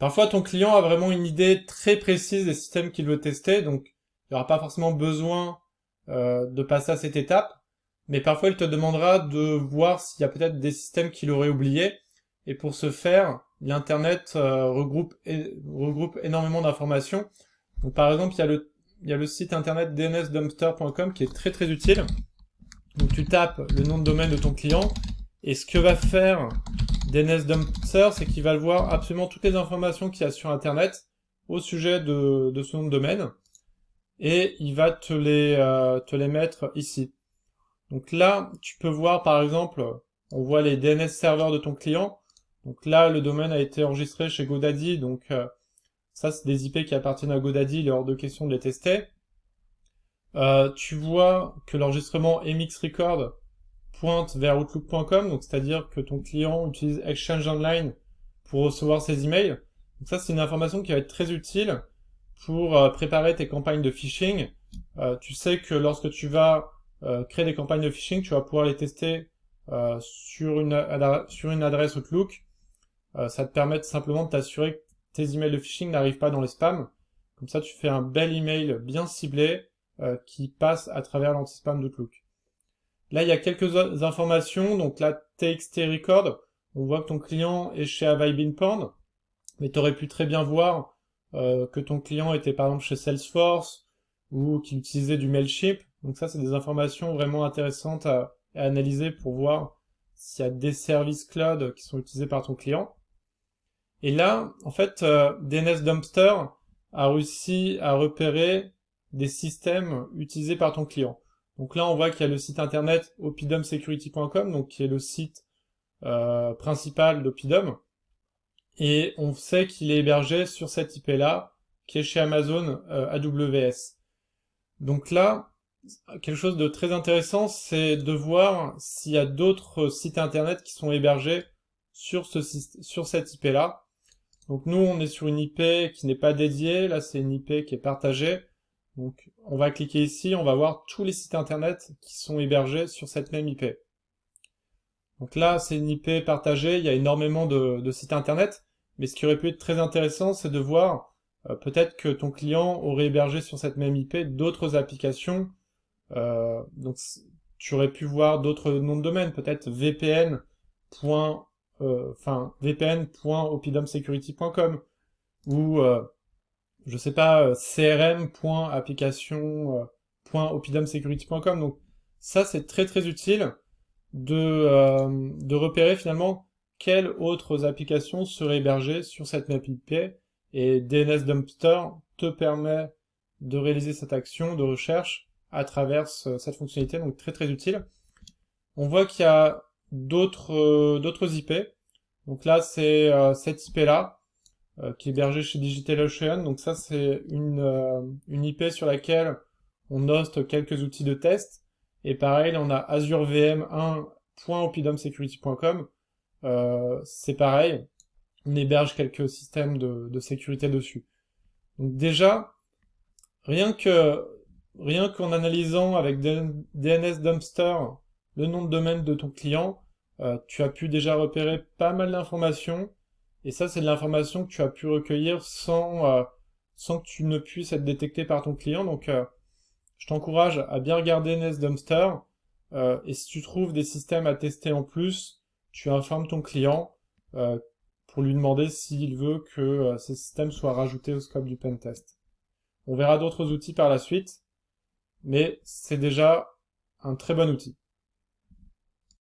Parfois, ton client a vraiment une idée très précise des systèmes qu'il veut tester, donc il n'y aura pas forcément besoin de passer à cette étape, mais parfois il te demandera de voir s'il y a peut-être des systèmes qu'il aurait oubliés, et pour ce faire, l'Internet regroupe énormément d'informations. Donc par exemple, il y a le site internet dnsdumpster.com qui est très très utile. Donc tu tapes le nom de domaine de ton client, et ce que va faire DNS Dumpster, c'est qu'il va voir absolument toutes les informations qu'il y a sur Internet au sujet de ce nom de domaine, et il va te les mettre ici. Donc là, tu peux voir par exemple, on voit les DNS serveurs de ton client. Donc là, le domaine a été enregistré chez GoDaddy, donc ça c'est des IP qui appartiennent à GoDaddy, il est hors de question de les tester. Tu vois que l'enregistrement mxrecord pointe vers outlook.com, donc c'est-à-dire que ton client utilise Exchange Online pour recevoir ses emails. Donc ça, c'est une information qui va être très utile pour préparer tes campagnes de phishing. Tu sais que lorsque tu vas créer des campagnes de phishing, tu vas pouvoir les tester sur une adresse Outlook. Ça te permet simplement de t'assurer que tes emails de phishing n'arrivent pas dans les spams. Comme ça, tu fais un bel email bien ciblé qui passe à travers l'anti-spam d'Outlook. Là, il y a quelques informations. Donc là, TXT Record, on voit que ton client est chez Have I Been Pwned, mais tu aurais pu très bien voir que ton client était par exemple chez Salesforce ou qu'il utilisait du Mailchimp. Donc ça, c'est des informations vraiment intéressantes à analyser pour voir s'il y a des services cloud qui sont utilisés par ton client. Et là, en fait, DNS Dumpster a réussi à repérer des systèmes utilisés par ton client. Donc là, on voit qu'il y a le site internet oppidumsecurity.com, donc qui est le site principal d'Oppidum, et on sait qu'il est hébergé sur cette IP-là, qui est chez Amazon AWS. Donc là, quelque chose de très intéressant, c'est de voir s'il y a d'autres sites internet qui sont hébergés sur cette IP-là. Donc nous, on est sur une IP qui n'est pas dédiée, là c'est une IP qui est partagée. Donc on va cliquer ici, on va voir tous les sites internet qui sont hébergés sur cette même IP. Donc là, c'est une IP partagée, il y a énormément de sites internet, mais ce qui aurait pu être très intéressant, c'est de voir peut-être que ton client aurait hébergé sur cette même IP d'autres applications. Donc tu aurais pu voir d'autres noms de domaine, peut-être vpn.oppidumsecurity.com ou je sais pas, crm.application.oppidumsecurity.com. Donc ça, c'est très très utile de repérer finalement quelles autres applications seraient hébergées sur cette même IP, et DNS Dumpster te permet de réaliser cette action de recherche à travers cette fonctionnalité, donc très très utile. On voit qu'il y a d'autres IP. Donc là, c'est cette IP-là, qui est hébergée chez DigitalOcean. Donc ça, c'est une IP sur laquelle on hoste quelques outils de test. Et pareil, on a azurevm1.oppidumsecurity.com. C'est pareil, on héberge quelques systèmes de sécurité dessus. Donc déjà, rien qu'en analysant avec DNS Dumpster le nom de domaine de ton client, tu as pu déjà repérer pas mal d'informations, et ça c'est de l'information que tu as pu recueillir sans que tu ne puisses être détecté par ton client. Donc je t'encourage à bien regarder DNS Dumpster, et si tu trouves des systèmes à tester en plus, tu informes ton client pour lui demander s'il veut que ces systèmes soient rajoutés au scope du pentest. On verra d'autres outils par la suite, mais c'est déjà un très bon outil.